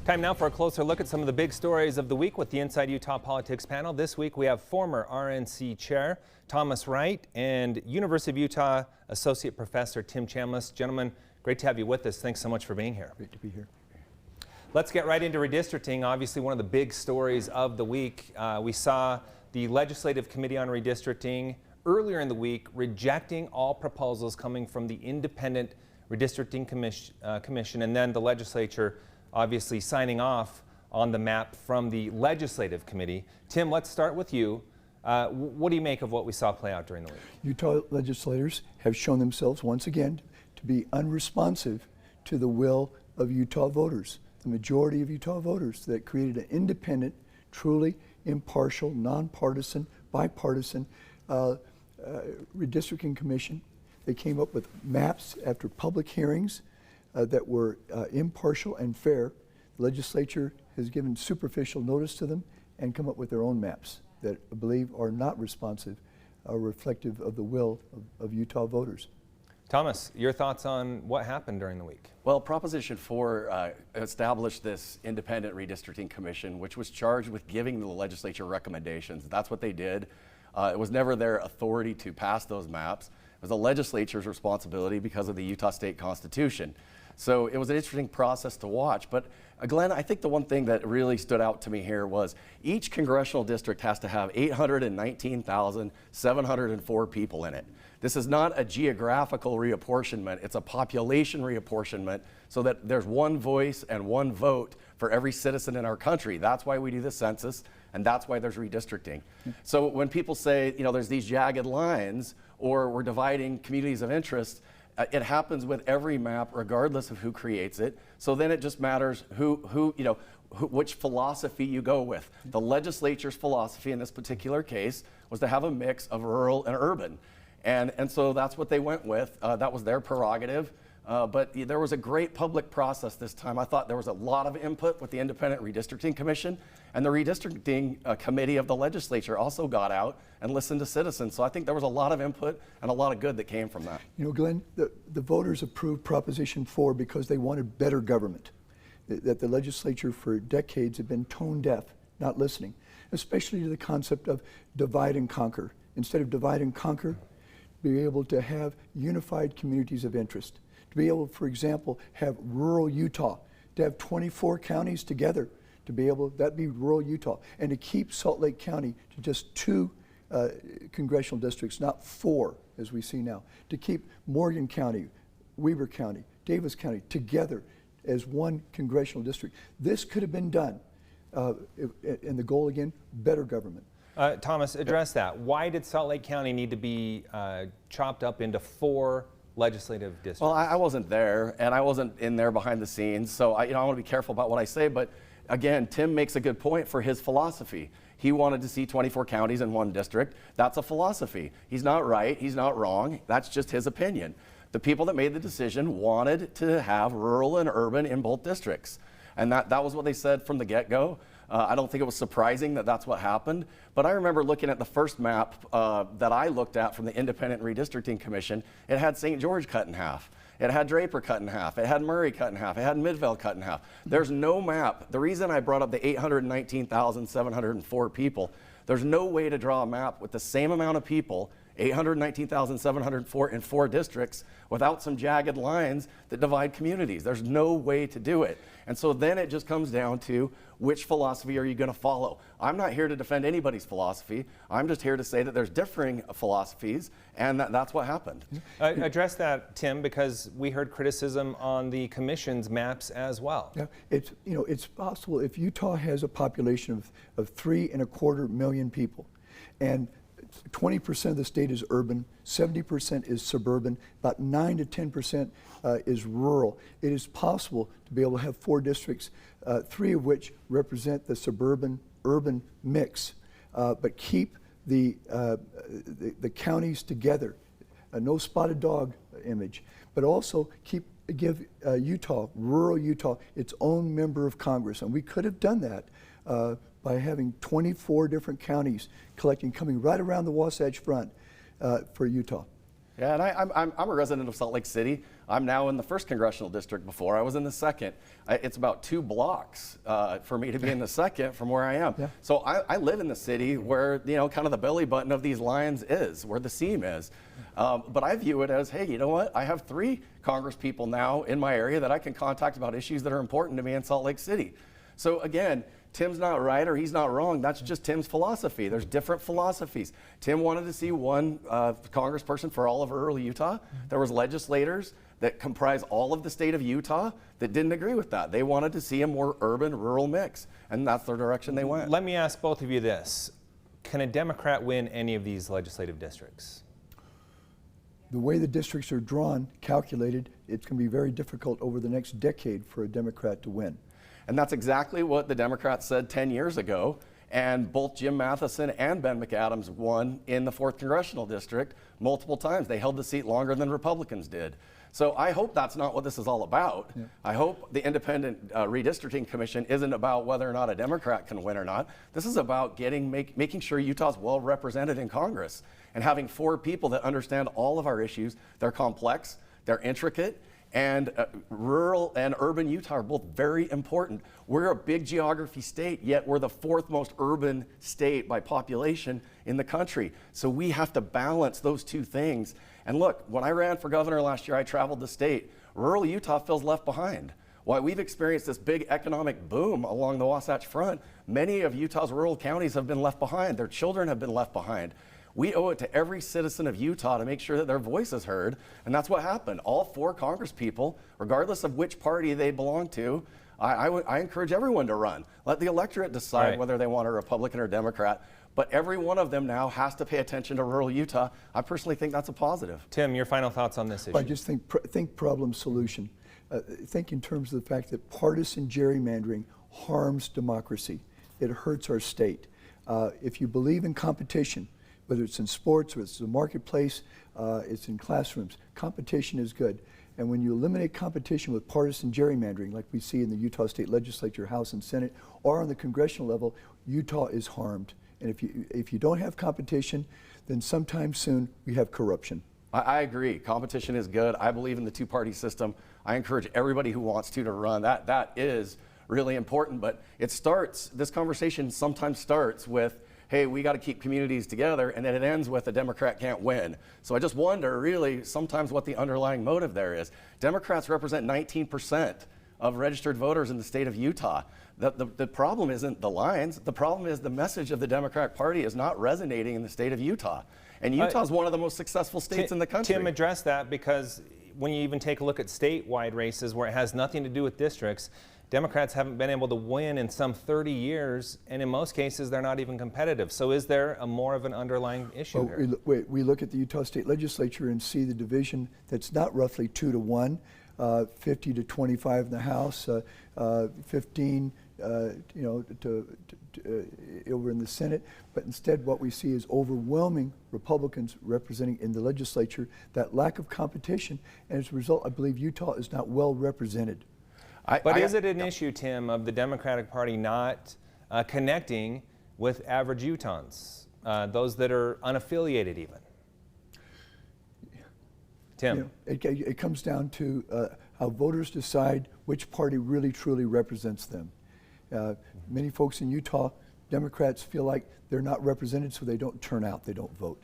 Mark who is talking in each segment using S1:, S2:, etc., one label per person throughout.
S1: Time now for a closer look at some of the big stories of the week with the Inside Utah Politics panel. This week we have former RNC Chair Thomas Wright and University of Utah Associate Professor Tim Chambliss. Gentlemen, great to have you with us. Thanks so much for being here.
S2: Great to be here.
S1: Let's get right into redistricting. Obviously one of the big stories of the week. We saw the Legislative Committee on Redistricting earlier in the week rejecting all proposals coming from the Independent Redistricting Commission, and then the legislature obviously signing off on the map from the Legislative Committee. Tim, let's start with you. What do you make of what we saw play out during the week?
S2: Utah legislators have shown themselves once again to be unresponsive to the will of Utah voters, the majority of Utah voters that created an independent, truly impartial, nonpartisan, bipartisan redistricting commission. They came up with maps after public hearings that were impartial and fair. The legislature has given superficial notice to them and come up with their own maps that I believe are not responsive or reflective of the will of Utah voters.
S1: Thomas, your thoughts on what happened during the week?
S3: Well, Proposition 4 established this independent redistricting commission, which was charged with giving the legislature recommendations. That's what they did. It was never their authority to pass those maps. It was the legislature's responsibility because of the Utah State Constitution. So it was an interesting process to watch. But Glenn, I think the one thing that really stood out to me here was each congressional district has to have 819,704 people in it. This is not a geographical reapportionment, it's a population reapportionment so that there's one voice and one vote for every citizen in our country. That's why we do the census, and that's why there's redistricting. So when people say, you know, there's these jagged lines or we're dividing communities of interest, it happens with every map, regardless of who creates it. So then it just matters which philosophy you go with. The legislature's philosophy in this particular case was to have a mix of rural and urban. And so that's what they went with. That was their prerogative. But there was a great public process this time. I thought there was a lot of input with the Independent Redistricting Commission, and the Redistricting Committee of the legislature also got out and listened to citizens. So I think there was a lot of input and a lot of good that came from that.
S2: You know, Glenn, the voters approved Proposition 4 because they wanted better government. That the legislature for decades had been tone deaf, not listening, especially to the concept of divide and conquer. Instead of divide and conquer, be able to have unified communities of interest. To be able, for example, have rural Utah, to have 24 counties together, to be able, that'd be rural Utah, and to keep Salt Lake County to just 2 congressional districts, not 4 as we see now, to keep Morgan County, Weber County, Davis County together as one congressional district. This could have been done, and the goal again, better government.
S1: Thomas, address that. Why did Salt Lake County need to be chopped up into 4 legislative districts?
S3: Well, I wasn't there, and I wasn't in there behind the scenes, so I want to be careful about what I say, but again, Tim makes a good point for his philosophy. He wanted to see 24 counties in one district. That's a philosophy. He's not right, he's not wrong, that's just his opinion. The people that made the decision wanted to have rural and urban in both districts, and that was what they said from the get-go. I don't think it was surprising that that's what happened, but I remember looking at the first map that I looked at from the Independent Redistricting Commission. It had St. George cut in half. It had Draper cut in half. It had Murray cut in half. It had Midvale cut in half. There's no map. The reason I brought up the 819,704 people, there's no way to draw a map with the same amount of people, 819,704 in 4 districts, without some jagged lines that divide communities. There's no way to do it. And so then it just comes down to which philosophy are you going to follow? I'm not here to defend anybody's philosophy. I'm just here to say that there's differing philosophies, and that's what happened.
S1: Address that, Tim, because we heard criticism on the commission's maps as well.
S2: Yeah, it's possible if Utah has a population of 3.25 million people, and 20% of the state is urban, 70% is suburban, about 9 to 10% is rural. It is possible to be able to have 4 districts, 3 of which represent the suburban-urban mix, but keep the counties together, no spotted dog image, but also give Utah, rural Utah, its own member of Congress. And we could have done that by having 24 different counties coming right around the Wasatch Front for Utah.
S3: Yeah, and I'm a resident of Salt Lake City. I'm now in the 1st congressional district. Before I was in the 2nd. It's about 2 blocks for me to be in the 2nd from where I am.
S2: Yeah.
S3: So I live in the city where, kind of the belly button of these lions is, where the seam is. But I view it as, hey, you know what? I have 3 Congress people now in my area that I can contact about issues that are important to me in Salt Lake City. So again, Tim's not right or he's not wrong. That's just Tim's philosophy. There's different philosophies. Tim wanted to see one congressperson for all of rural Utah. There was legislators that comprise all of the state of Utah that didn't agree with that. They wanted to see a more urban-rural mix, and that's the direction they went.
S1: Let me ask both of you this. Can a Democrat win any of these legislative districts?
S2: The way the districts are drawn, calculated, it's going to be very difficult over the next decade for a Democrat to win.
S3: And that's exactly what the Democrats said 10 years ago. And both Jim Matheson and Ben McAdams won in the 4th Congressional District multiple times. They held the seat longer than Republicans did. So I hope that's not what this is all about. Yeah. I hope the Independent Redistricting Commission isn't about whether or not a Democrat can win or not. This is about making sure Utah's well represented in Congress and having 4 people that understand all of our issues. They're complex, they're intricate, and rural and urban Utah are both very important. We're a big geography state, yet we're the 4th most urban state by population in the country. So we have to balance those 2 things. And look, when I ran for governor last year, I traveled the state. Rural Utah feels left behind. While we've experienced this big economic boom along the Wasatch Front, many of Utah's rural counties have been left behind. Their children have been left behind. We owe it to every citizen of Utah to make sure that their voice is heard, and that's what happened. All 4 Congress people, regardless of which party they belong to, I encourage everyone to run. Let the electorate decide whether they want a Republican or Democrat, but every one of them now has to pay attention to rural Utah. I personally think that's a positive.
S1: Tim, your final thoughts on this issue?
S2: I just think problem solution. Think in terms of the fact that partisan gerrymandering harms democracy. It hurts our state. If you believe in competition, whether it's in sports or it's the marketplace, it's in classrooms, competition is good. And when you eliminate competition with partisan gerrymandering, like we see in the Utah State Legislature, House and Senate, or on the congressional level, Utah is harmed. And if you don't have competition, then sometime soon we have corruption.
S3: I agree. Competition is good. I believe in the 2-party system. I encourage everybody who wants to run. That is really important. But this conversation sometimes starts with, hey, we got to keep communities together, and then it ends with a Democrat can't win. So I just wonder, really, sometimes what the underlying motive there is. Democrats represent 19% of registered voters in the state of Utah. The problem isn't the lines. The problem is the message of the Democratic Party is not resonating in the state of Utah. And Utah is one of the most successful states in the country.
S1: Tim addressed that because when you even take a look at statewide races where it has nothing to do with districts, Democrats haven't been able to win in some 30 years, and in most cases, they're not even competitive. So is there more of an underlying issue here?
S2: We look at the Utah State Legislature and see the division that's not roughly 2-1, 50 to 25 in the House, 15 over in the Senate. But instead, what we see is overwhelming Republicans representing in the legislature, that lack of competition. And as a result, I believe Utah is not well represented.
S1: But is it an issue, Tim, of the Democratic Party not connecting with average Utahns, those that are unaffiliated even? Tim?
S2: It comes down to how voters decide which party really truly represents them. Many folks in Utah, Democrats feel like they're not represented, so they don't turn out, they don't vote.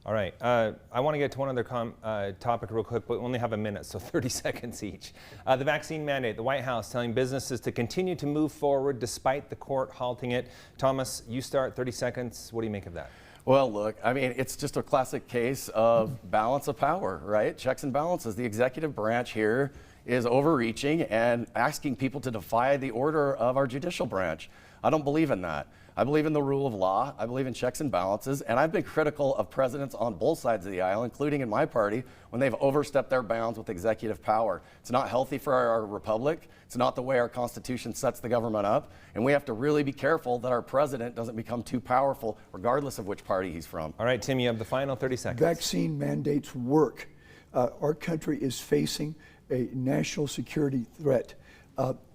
S1: All right, I want to get to one other topic real quick, but we only have a minute, so 30 seconds each. The vaccine mandate, the White House telling businesses to continue to move forward despite the court halting it. Thomas, you start, 30 seconds. What do you make of that?
S3: Well, look, I mean, it's just a classic case of balance of power, right? Checks and balances. The executive branch here is overreaching and asking people to defy the order of our judicial branch. I don't believe in that. I believe in the rule of law. I believe in checks and balances. And I've been critical of presidents on both sides of the aisle, including in my party, when they've overstepped their bounds with executive power. It's not healthy for our republic. It's not the way our Constitution sets the government up. And we have to really be careful that our president doesn't become too powerful, regardless of which party he's from.
S1: All right, Tim, you have the final 30 seconds.
S2: Vaccine mandates work. Our country is facing a national security threat.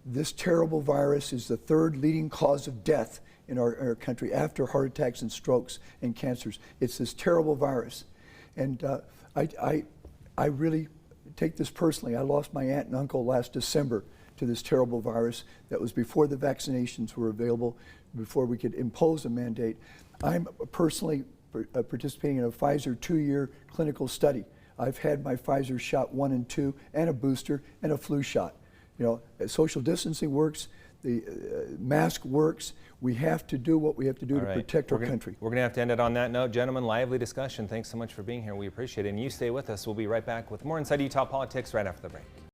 S2: This terrible virus is the 3rd leading cause of death in our country after heart attacks and strokes and cancers. It's this terrible virus. And I really take this personally. I lost my aunt and uncle last December to this terrible virus. That was before the vaccinations were available, before we could impose a mandate. I'm personally participating in a Pfizer 2-year clinical study. I've had my Pfizer shot 1 and 2 and a booster and a flu shot. You know, social distancing works, the mask works. We have to do what we have to do to protect our country.
S1: We're going to have to end it on that note. Gentlemen, lively discussion. Thanks so much for being here. We appreciate it. And you stay with us. We'll be right back with more Inside Utah Politics right after the break.